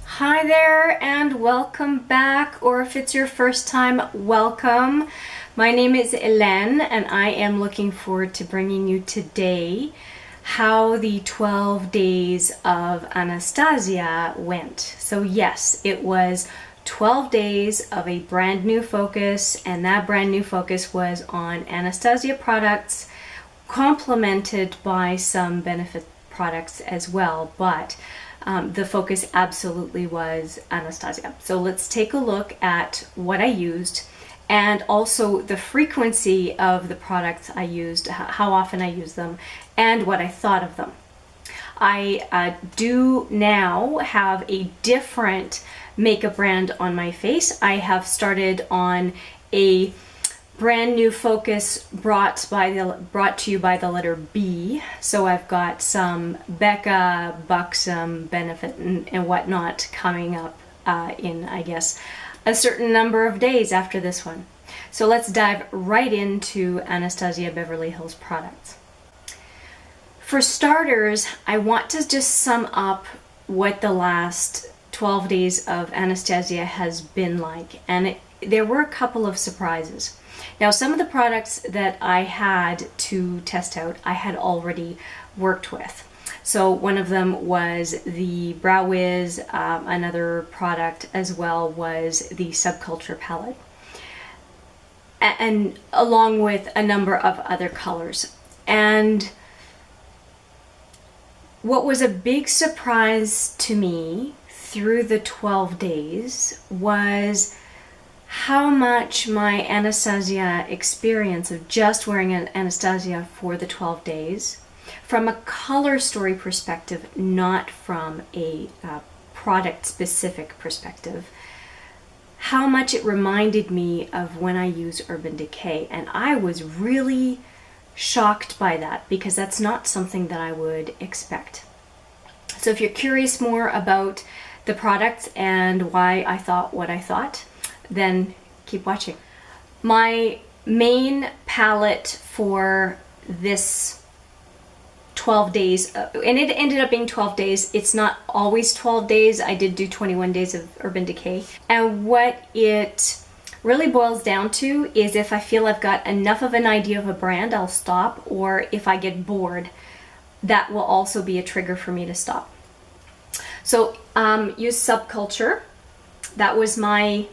Hi there and welcome back, or if it's your first time, welcome. My name is Hélène and I am looking forward to bringing you today how the 12 days of Anastasia went. So yes, it was 12 days of a brand new focus, and that brand new focus was on Anastasia products, complemented by some benefit products as well, but the focus absolutely was Anastasia. So let's take a look at what I used and also the frequency of the products I used, how often I used them, and what I thought of them. I do now have a different makeup brand on my face. I have started on a brand new focus brought to you by the letter B. So I've got some Becca, Buxom, Benefit, and whatnot coming up in, I guess, a certain number of days after this one. So let's dive right into Anastasia Beverly Hills products. For starters, I want to just sum up what the last 12 days of Anastasia has been like, and there were a couple of surprises. Now, some of the products that I had to test out, I had already worked with. So one of them was the Brow Wiz, another product as well was the Subculture palette, and along with a number of other colors. And what was a big surprise to me through the 12 days was how much my Anastasia experience of just wearing an Anastasia for the 12 days, from a color story perspective, not from a product specific perspective, how much it reminded me of when I use Urban Decay. And I was really shocked by that because that's not something that I would expect. So if you're curious more about the product and why I thought what I thought, then keep watching. My main palette for this 12 days, and it ended up being 12 days. It's not always 12 days. I did do 21 days of Urban Decay. And what it really boils down to is if I feel I've got enough of an idea of a brand, I'll stop, or if I get bored, that will also be a trigger for me to stop. So use Subculture. That was my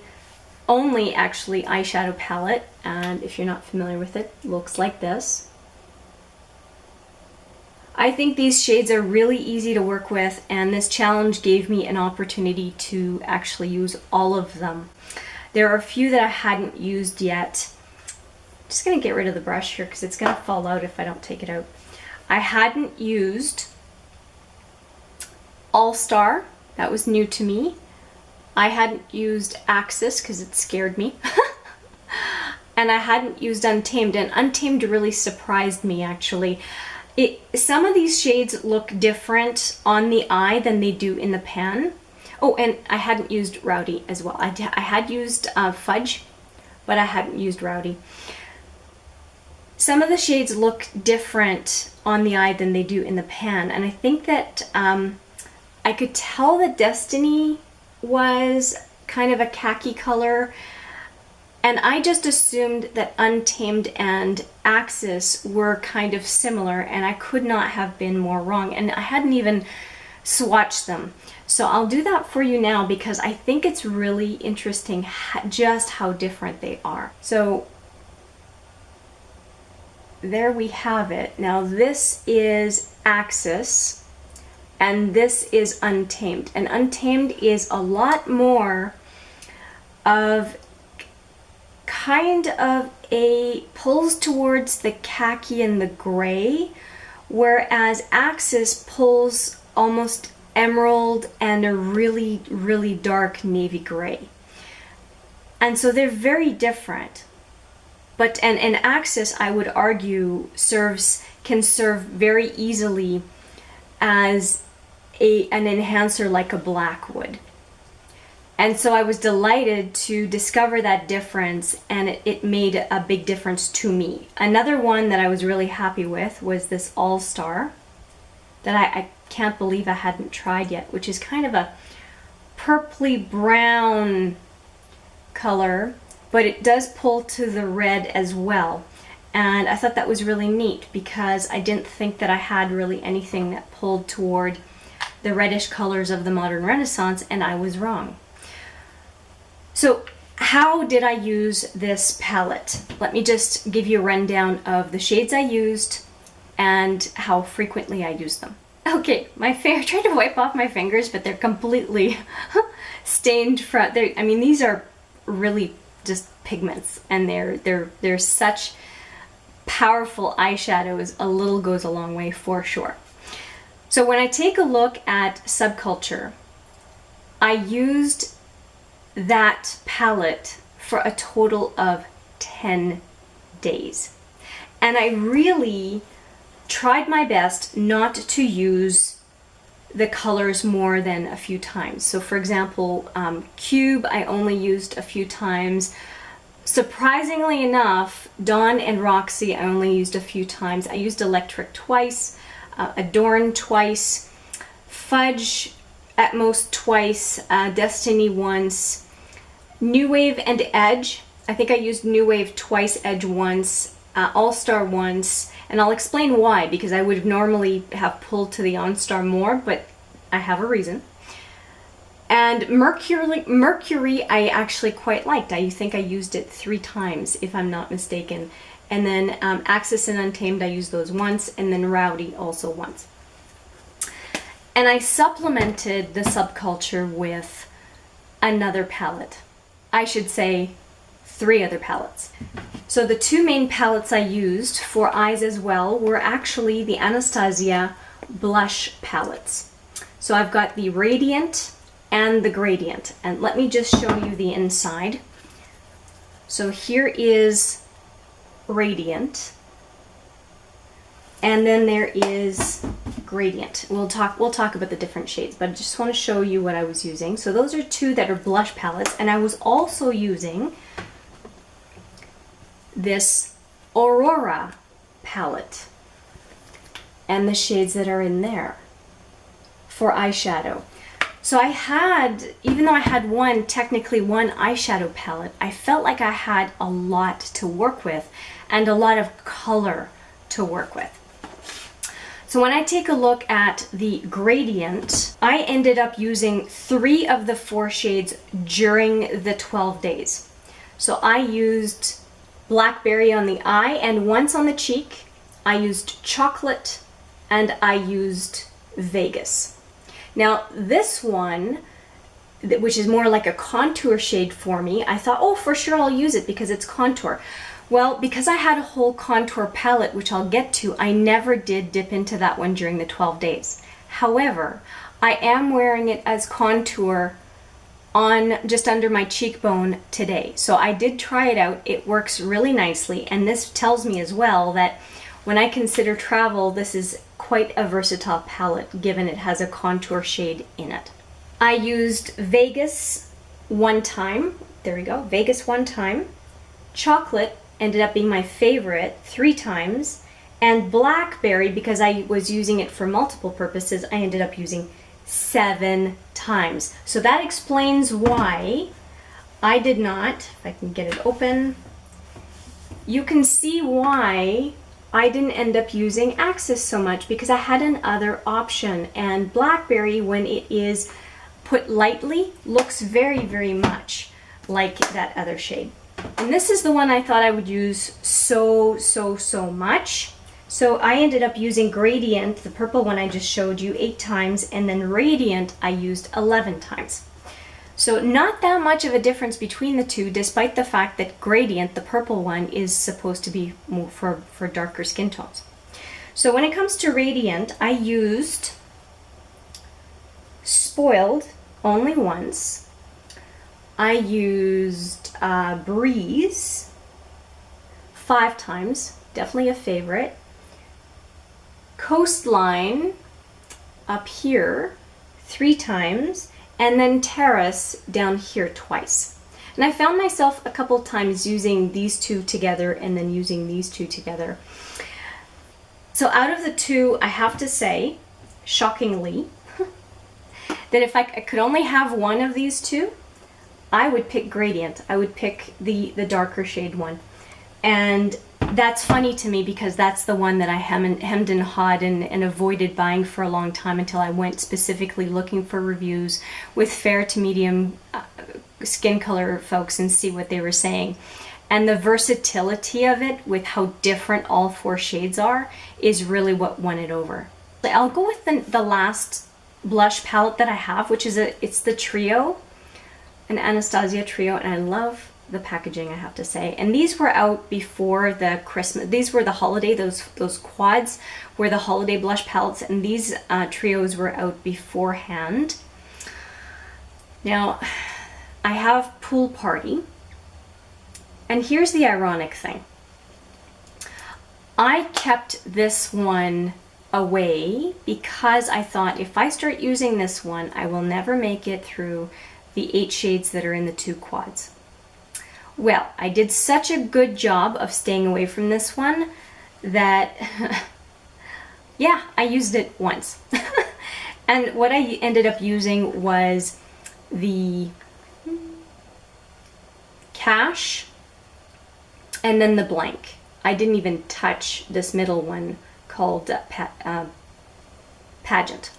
only actually eyeshadow palette, and if you're not familiar with it, looks like this. I think these shades are really easy to work with, and this challenge gave me an opportunity to actually use all of them. There are a few that I hadn't used yet. I'm just going to get rid of the brush here because it's going to fall out if I don't take it out. I hadn't used All Star. That was new to me. I hadn't used Axis because it scared me. And I hadn't used Untamed, and Untamed really surprised me actually. Some of these shades look different on the eye than they do in the pan. Oh, and I hadn't used Rowdy as well. I had used Fudge, but I hadn't used Rowdy. Some of the shades look different on the eye than they do in the pan, and I think that I could tell that Destiny was kind of a khaki color, and I just assumed that Untamed and Axis were kind of similar, and I could not have been more wrong, and I hadn't even swatched them. So I'll do that for you now because I think it's really interesting just how different they are. So there we have it. Now this is Axis and this is Untamed, and Untamed is a lot more of kind of a pulls towards the khaki and the gray, whereas Axis pulls almost emerald and a really, really dark navy gray. And so they're very different. But and Axis, I would argue, can serve very easily as an enhancer like a black would. And so I was delighted to discover that difference, and it made a big difference to me. Another one that I was really happy with was this All Star that I can't believe I hadn't tried yet, which is kind of a purpley brown color, but it does pull to the red as well. And I thought that was really neat because I didn't think that I had really anything that pulled toward the reddish colors of the Modern Renaissance, and I was wrong. So how did I use this palette? Let me just give you a rundown of the shades I used and how frequently I use them. Okay, I tried to wipe off my fingers, but they're completely stained from, I mean, these are really just pigments, and they're such powerful eyeshadows. A little goes a long way for sure. So when I take a look at Subculture, I used that palette for a total of 10 days. And I really tried my best not to use the colors more than a few times. So for example, Cube I only used a few times. Surprisingly enough, Dawn and Roxy I only used a few times. I used Electric twice, Adorn twice, Fudge at most twice, Destiny once, New Wave and Edge. I think I used New Wave twice, Edge once, All-Star once, and I'll explain why, because I would normally have pulled to the On-Star more, but I have a reason. And Mercury I actually quite liked. I think I used it 3 times, if I'm not mistaken. And then Axis and Untamed, I used those once, and then Rowdy also once. And I supplemented the Subculture with another palette. I should say 3 other palettes. So the 2 main palettes I used for eyes as well were actually the Anastasia blush palettes. So I've got the Radiant and the Gradient, and let me just show you the inside. So here is Radiant, and then there is Gradient. We'll talk about the different shades, but I just want to show you what I was using. So those are 2 that are blush palettes, and I was also using this Aurora palette and the shades that are in there for eyeshadow. So I had, even though I had technically one eyeshadow palette, I felt like I had a lot to work with and a lot of color to work with. So when I take a look at the Gradient, I ended up using 3 of the 4 shades during the 12 days. So I used Blackberry on the eye and once on the cheek. I used Chocolate and I used Vegas. Now this one, which is more like a contour shade for me, I thought, oh, for sure I'll use it because it's contour. Well, because I had a whole contour palette, which I'll get to, I never did dip into that one during the 12 days. However, I am wearing it as contour on just under my cheekbone today. So I did try it out. It works really nicely, and this tells me as well that when I consider travel, this is quite a versatile palette given it has a contour shade in it. I used Vegas 1 time. There we go, Vegas 1 time. Chocolate ended up being my favorite 3 times. And Blackberry, because I was using it for multiple purposes, I ended up using 7 times. So that explains why I did not, if I can get it open, you can see why I didn't end up using Axis so much, because I had another option. And Blackberry, when it is put lightly, looks very, very much like that other shade. And this is the one I thought I would use so much. So I ended up using Gradient, the purple one I just showed you, 8 times, and then Radiant I used 11 times. So not that much of a difference between the 2, despite the fact that Gradient, the purple one, is supposed to be more for darker skin tones. So when it comes to Radiant, I used Spoiled only once. I used Breeze 5 times, definitely a favorite. Coastline up here 3 times, and then Terrace down here twice. And I found myself a couple times using these two together and then using these two together. So out of the two, I have to say, shockingly, that if I could only have one of these two, I would pick Gradient. I would pick the darker shade one. And that's funny to me because that's the one that I hemmed and hawed and avoided buying for a long time until I went specifically looking for reviews with fair to medium skin color folks and see what they were saying. And the versatility of it with how different all four shades are is really what won it over. I'll go with the last blush palette that I have, which is it's the Trio, an Anastasia Trio, and I love the packaging, I have to say. And these were out before the Christmas. These were the holiday, those quads were the holiday blush palettes, and these trios were out beforehand. Now, I have Pool Party, and here's the ironic thing. I kept this one away because I thought if I start using this one, I will never make it through the 8 shades that are in the 2 quads. Well, I did such a good job of staying away from this one that, yeah, I used it once. And what I ended up using was the Cash and then the Blank. I didn't even touch this middle one called Pageant.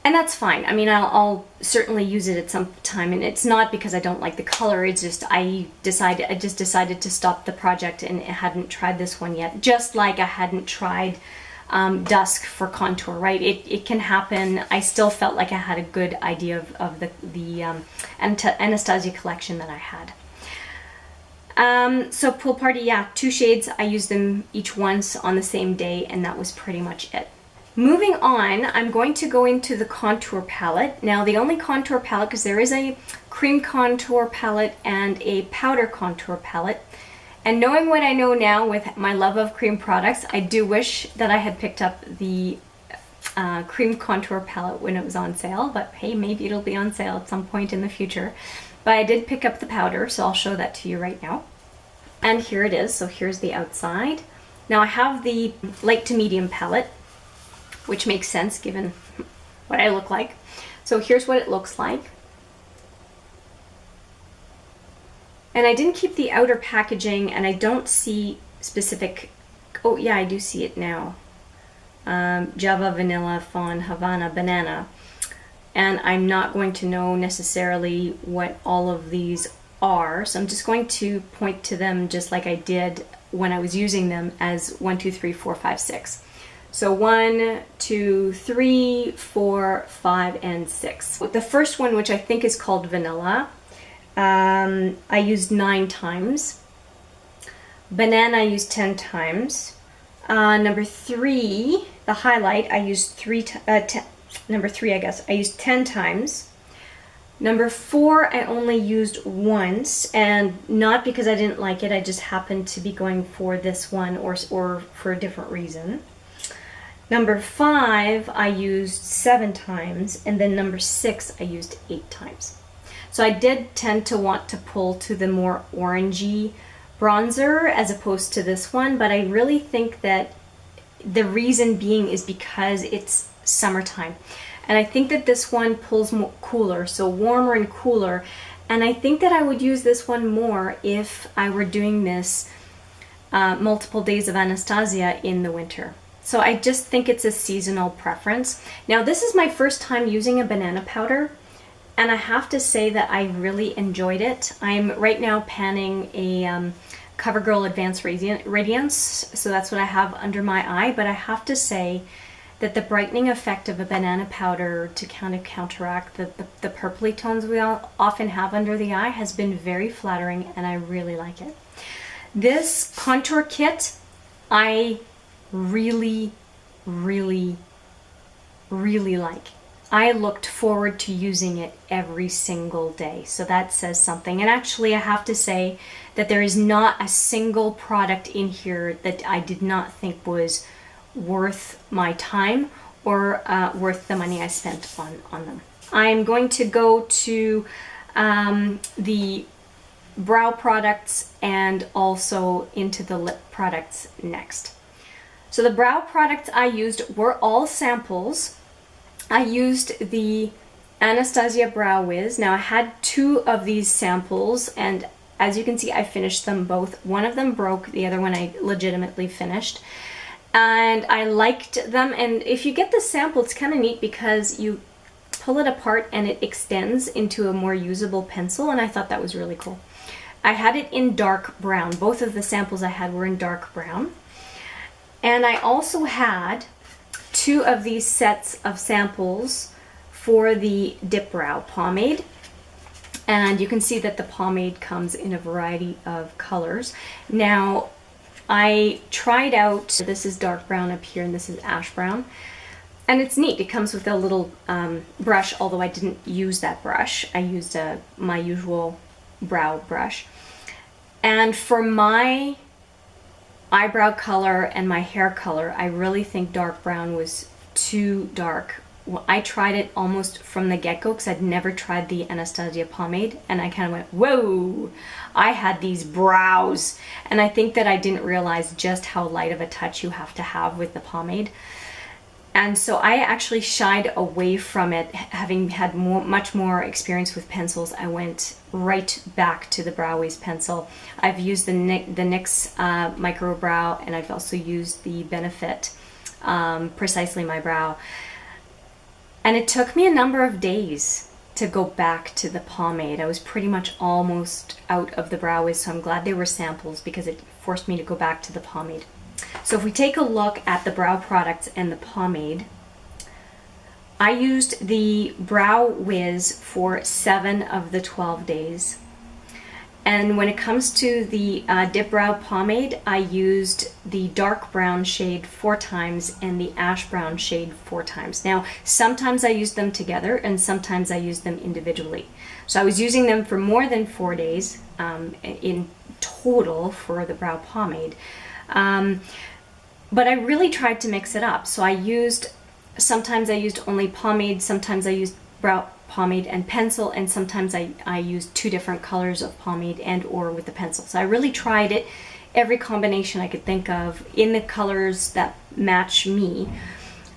And that's fine. I mean, I'll certainly use it at some time, and it's not because I don't like the color. It's just I just decided to stop the project and hadn't tried this one yet. Just like I hadn't tried Dusk for contour, right? It can happen. I still felt like I had a good idea of the Anastasia collection that I had. So Pool Party, yeah, 2 shades. I used them each once on the same day, and that was pretty much it. Moving on, I'm going to go into the contour palette. Now, the only contour palette, because there is a cream contour palette and a powder contour palette. And knowing what I know now with my love of cream products, I do wish that I had picked up the cream contour palette when it was on sale. But hey, maybe it'll be on sale at some point in the future. But I did pick up the powder, so I'll show that to you right now. And here it is. So here's the outside. Now I have the light to medium palette, which makes sense given what I look like. So here's what it looks like. And I didn't keep the outer packaging, and I don't see specific, oh yeah, I do see it now. Java, Vanilla, Fawn, Havana, Banana. And I'm not going to know necessarily what all of these are, so I'm just going to point to them just like I did when I was using them as 1, 2, 3, 4, 5, 6. So 1, 2, 3, 4, 5, and 6. The first one, which I think is called Vanilla, I used 9 times. Banana I used 10 times. Number 3, the highlight, I used number 3, I guess, I used 10 times. Number 4, I only used once, and not because I didn't like it, I just happened to be going for this one or for a different reason. Number 5, I used 7 times, and then number 6, I used 8 times. So I did tend to want to pull to the more orangey bronzer as opposed to this one, but I really think that the reason being is because it's summertime. And I think that this one pulls more cooler, so warmer and cooler. And I think that I would use this one more if I were doing this multiple days of Anastasia in the winter. So I just think it's a seasonal preference. Now, this is my first time using a banana powder, and I have to say that I really enjoyed it. I'm right now panning a CoverGirl Advanced Radiance, so that's what I have under my eye, but I have to say that the brightening effect of a banana powder to kind of counteract the purpley tones we often have under the eye has been very flattering, and I really like it. This contour kit, I really, really, really like. I looked forward to using it every single day, so that says something. And actually, I have to say that there is not a single product in here that I did not think was worth my time or worth the money I spent on them. I'm going to go to the brow products and also into the lip products next. So the brow products I used were all samples. I used the Anastasia Brow Wiz. Now I had 2 of these samples, and as you can see, I finished them both. One of them broke, the other one I legitimately finished. And I liked them, and if you get the sample, it's kind of neat because you pull it apart and it extends into a more usable pencil, and I thought that was really cool. I had it in dark brown. Both of the samples I had were in dark brown. And I also had 2 of these sets of samples for the Dip Brow pomade. And you can see that the pomade comes in a variety of colors. Now, I tried out, this is dark brown up here and this is ash brown. And it's neat, it comes with a little brush, although I didn't use that brush. I used my usual brow brush. And for my eyebrow color and my hair color, I really think dark brown was too dark. Well, I tried it almost from the get-go because I'd never tried the Anastasia pomade, and I kind of went, whoa, I had these brows. And I think that I didn't realize just how light of a touch you have to have with the pomade. And so I actually shied away from it, having had much more experience with pencils. I went right back to the Brow Wiz pencil. I've used the NYX Micro Brow, and I've also used the Benefit Precisely My Brow. And it took me a number of days to go back to the pomade. I was pretty much almost out of the Brow Wiz, so I'm glad they were samples because it forced me to go back to the pomade. So if we take a look at the brow products and the pomade, I used the Brow Wiz for 7 of the 12 days. And when it comes to the Dip Brow pomade, I used the dark brown shade 4 times and the ash brown shade 4 times. Now, sometimes I used them together and sometimes I used them individually. So I was using them for more than 4 days in total for the brow pomade. But I really tried to mix it up. So sometimes I used only pomade, sometimes I used brow pomade and pencil, and sometimes I used 2 different colors of pomade and or with the pencil. So I really tried it, every combination I could think of in the colors that match me.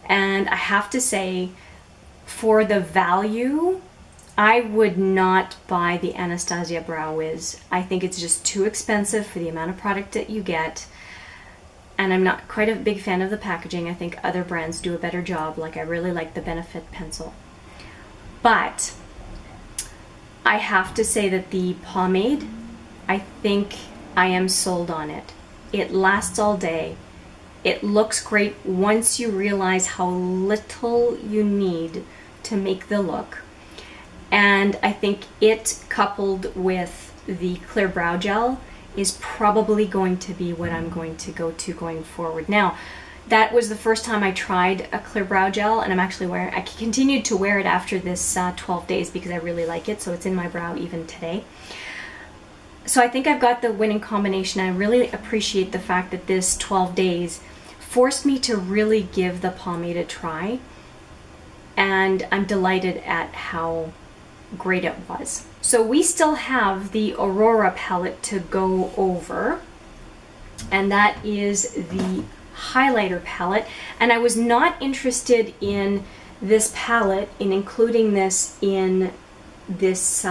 And I have to say, for the value, I would not buy the Anastasia Brow Wiz. I think it's just too expensive for the amount of product that you get. And I'm not quite a big fan of the packaging. I think other brands do a better job. Like, I really like the Benefit pencil. But I have to say that the pomade, I think I am sold on it. It lasts all day. It looks great once you realize how little you need to make the look. And I think it, coupled with the clear brow gel, is probably going to be what I'm going to go to going forward. Now, that was the first time I tried a clear brow gel, and I continued to wear it after this 12 days because I really like it, so it's in my brow even today. So I think I've got the winning combination. I really appreciate the fact that this 12 days forced me to really give the pomade a try, and I'm delighted at how great it was. So we still have the Aurora palette to go over, and that is the highlighter palette. And I was not interested in this palette, in including this in this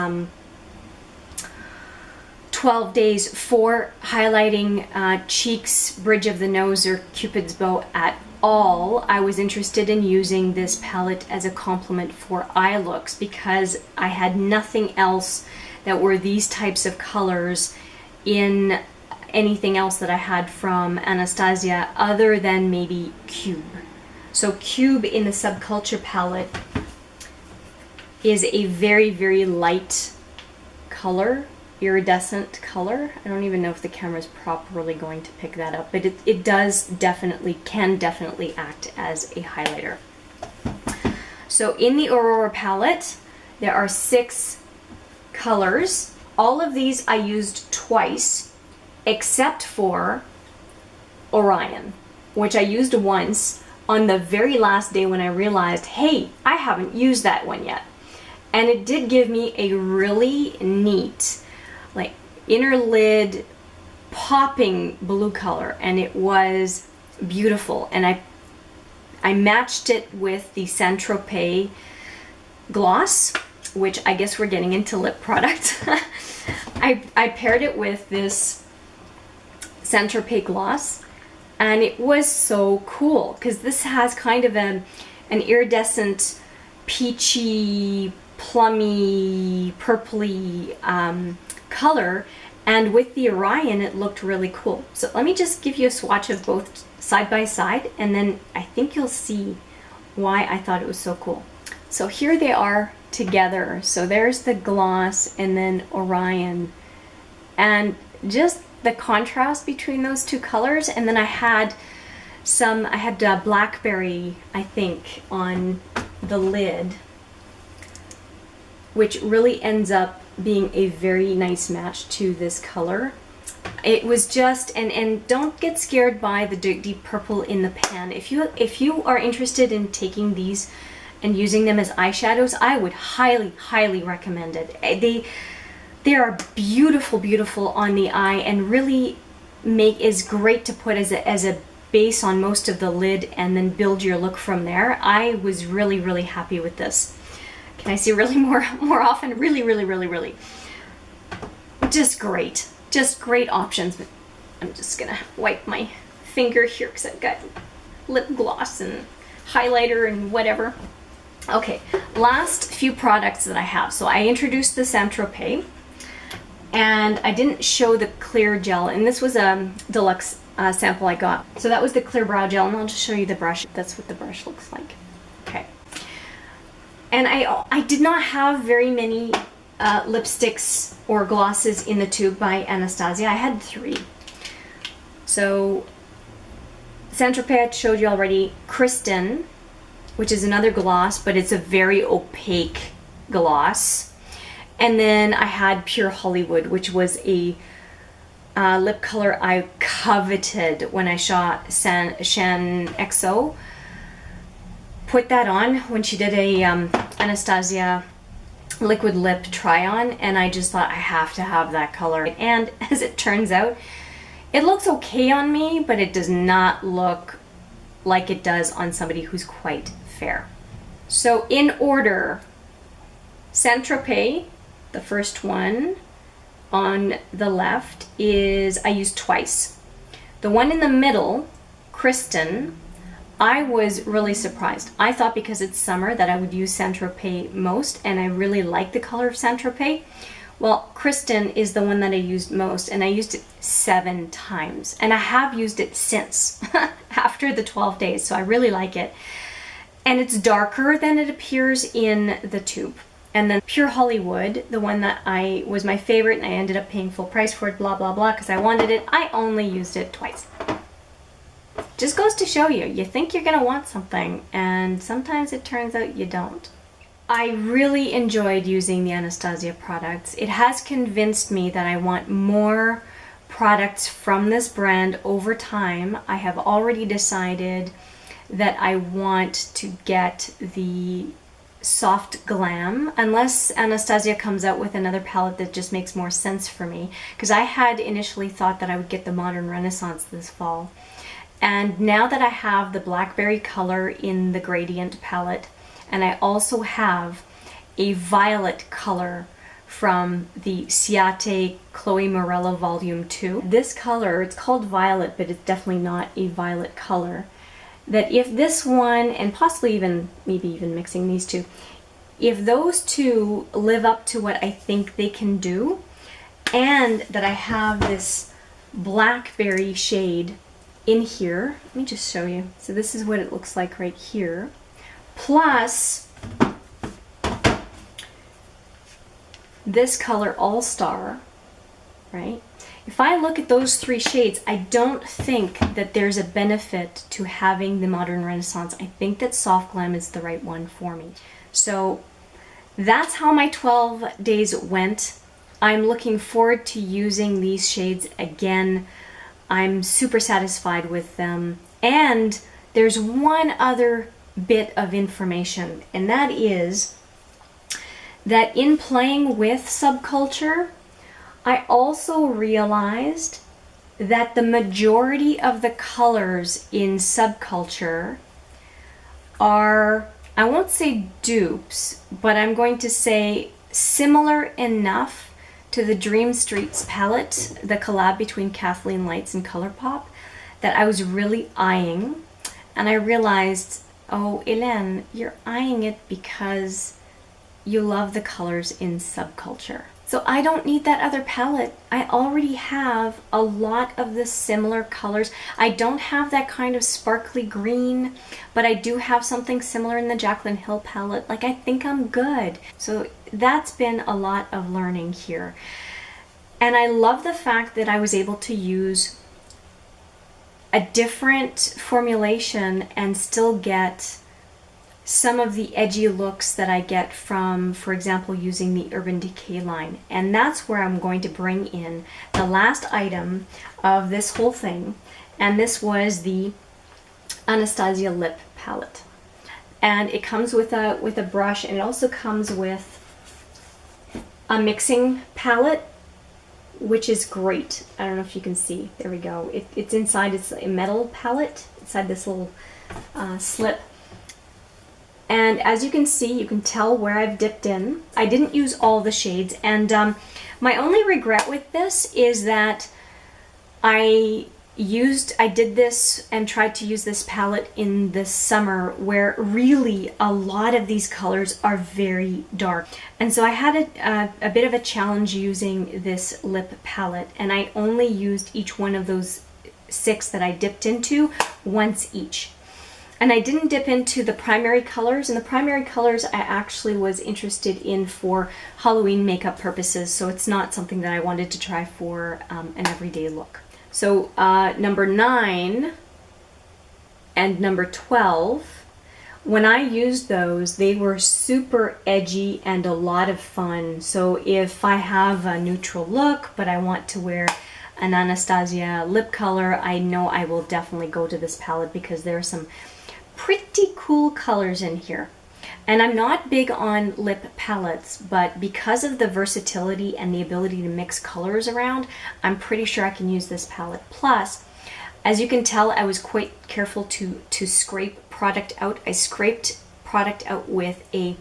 12 days for highlighting cheeks, bridge of the nose, or Cupid's bow at all. I was interested in using this palette as a complement for eye looks because I had nothing else that were these types of colors in anything else that I had from Anastasia other than maybe Cube. So Cube in the Subculture palette is a very, very light color, iridescent color. I don't even know if the camera is properly going to pick that up, but it can definitely act as a highlighter. So in the Aurora palette, there are 6 colors. All of these I used twice, except for Orion, which I used once on the very last day when I realized, hey, I haven't used that one yet. And it did give me a really neat, like, inner lid popping blue color, and it was beautiful. And I matched it with the Saint Tropez gloss, which I guess we're getting into lip product. I paired it with this Saint Tropez gloss, and it was so cool because this has kind of an iridescent, peachy, plummy, purpley color, and with the Orion it looked really cool. So let me just give you a swatch of both side by side, and then I think you'll see why I thought it was so cool. So here they are together. So there's the gloss and then Orion, and just the contrast between those two colors. And then I had blackberry, I think, on the lid, which really ends up being a very nice match to this color. It was just, and don't get scared by the deep purple in the pan. If you are interested in taking these and using them as eyeshadows, I would highly recommend it. They are beautiful on the eye, and really is great to put as a base on most of the lid and then build your look from there. I was really happy with this. Can I see really more often? Really. Just great options. I'm just gonna wipe my finger here because I've got lip gloss and highlighter and whatever. Okay, last few products that I have. So I introduced the Saint Tropez, and I didn't show the clear gel, and this was a deluxe sample I got. So that was the clear brow gel, and I'll just show you the brush. That's what the brush looks like. Okay. And I did not have very many lipsticks or glosses in the tube by Anastasia. I had 3. So Saint Tropez I showed you already. Kristen, which is another gloss, but it's a very opaque gloss. And then I had Pure Hollywood, which was a lip color I coveted when I shot Shan XO. Put that on when she did a Anastasia liquid lip try on, and I just thought I have to have that color. And as it turns out, it looks okay on me, but it does not look like it does on somebody who's quite fair. So in order, Saint Tropez, the first one on the left, is I used twice. The one in the middle, Kristen, I was really surprised. I thought because it's summer that I would use Saint Tropez most, and I really like the color of Saint Tropez. Well, Kristen is the one that I used most, and I used it 7 times. And I have used it since, after the 12 days, so I really like it. And it's darker than it appears in the tube. And then Pure Hollywood, the one that was my favorite, and I ended up paying full price for it, blah, blah, blah, because I wanted it. I only used it twice. Just goes to show you, you think you're gonna want something, and sometimes it turns out you don't. I really enjoyed using the Anastasia products. It has convinced me that I want more products from this brand over time. I have already decided that I want to get the soft glam, unless Anastasia comes out with another palette that just makes more sense for me, because I had initially thought that I would get the Modern Renaissance this fall. And now that I have the blackberry color in the gradient palette, and I also have a violet color from the Ciate Chloe Morello Volume 2. This color, it's called violet, but it's definitely not a violet color. That if this one, and possibly even, maybe even mixing these two, if those two live up to what I think they can do, and that I have this blackberry shade in here, let me just show you. So this is what it looks like right here. Plus this color All Star, right? If I look at those 3 shades, I don't think that there's a benefit to having the Modern Renaissance. I think that Soft Glam is the right one for me. So that's how my 12 days went. I'm looking forward to using these shades again. I'm super satisfied with them. And there's one other bit of information, and that is that in playing with subculture, I also realized that the majority of the colors in subculture are, I won't say dupes, but I'm going to say similar enough to the Dream Streets palette, the collab between Kathleen Lights and ColourPop, that I was really eyeing. And I realized, oh, Hélène, you're eyeing it because you love the colors in subculture. So I don't need that other palette. I already have a lot of the similar colors. I don't have that kind of sparkly green, but I do have something similar in the Jaclyn Hill palette. Like, I think I'm good. So that's been a lot of learning here. And I love the fact that I was able to use a different formulation and still get some of the edgy looks that I get from, for example, using the Urban Decay line. And that's where I'm going to bring in the last item of this whole thing. And this was the Anastasia lip palette. And it comes with a brush, and it also comes with a mixing palette, which is great. I don't know if you can see. There we go. It's inside, it's a metal palette inside this little slip. And as you can see, you can tell where I've dipped in. I didn't use all the shades, and my only regret with this is that I did this and tried to use this palette in the summer, where really a lot of these colors are very dark. And so I had a bit of a challenge using this lip palette, and I only used each one of those 6 that I dipped into once each. And I didn't dip into the primary colors, and the primary colors I actually was interested in for Halloween makeup purposes, so it's not something that I wanted to try for an everyday look. So number 9 and number 12, when I used those, they were super edgy and a lot of fun. So if I have a neutral look, but I want to wear an Anastasia lip color, I know I will definitely go to this palette because there are some pretty cool colors in here. And I'm not big on lip palettes, but because of the versatility and the ability to mix colors around, I'm pretty sure I can use this palette. Plus, as you can tell, I was quite careful to scrape product out. I scraped product out with a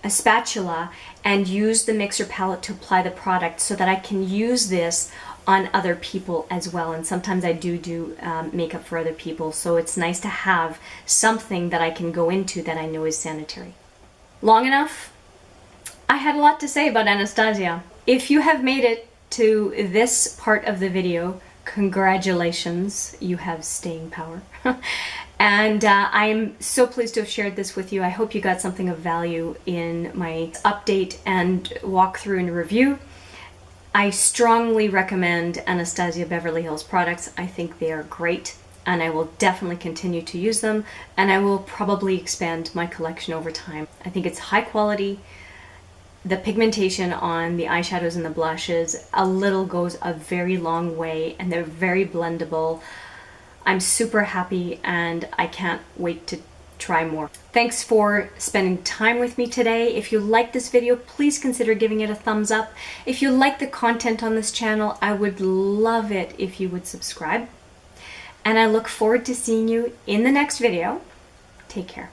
spatula and used the mixer palette to apply the product so that I can use this on other people as well. And sometimes I do makeup for other people, so it's nice to have something that I can go into that I know is sanitary. Long enough. I had a lot to say about Anastasia. If you have made it to this part of the video, congratulations, you have staying power. And I'm so pleased to have shared this with you. I hope you got something of value in my update and walkthrough and review. I strongly recommend Anastasia Beverly Hills products. I think they are great, and I will definitely continue to use them, and I will probably expand my collection over time. I think it's high quality. The pigmentation on the eyeshadows and the blushes, a little goes a very long way, and they're very blendable. I'm super happy, and I can't wait to try more. Thanks for spending time with me today. If you like this video, please consider giving it a thumbs up. If you like the content on this channel, I would love it if you would subscribe. And I look forward to seeing you in the next video. Take care.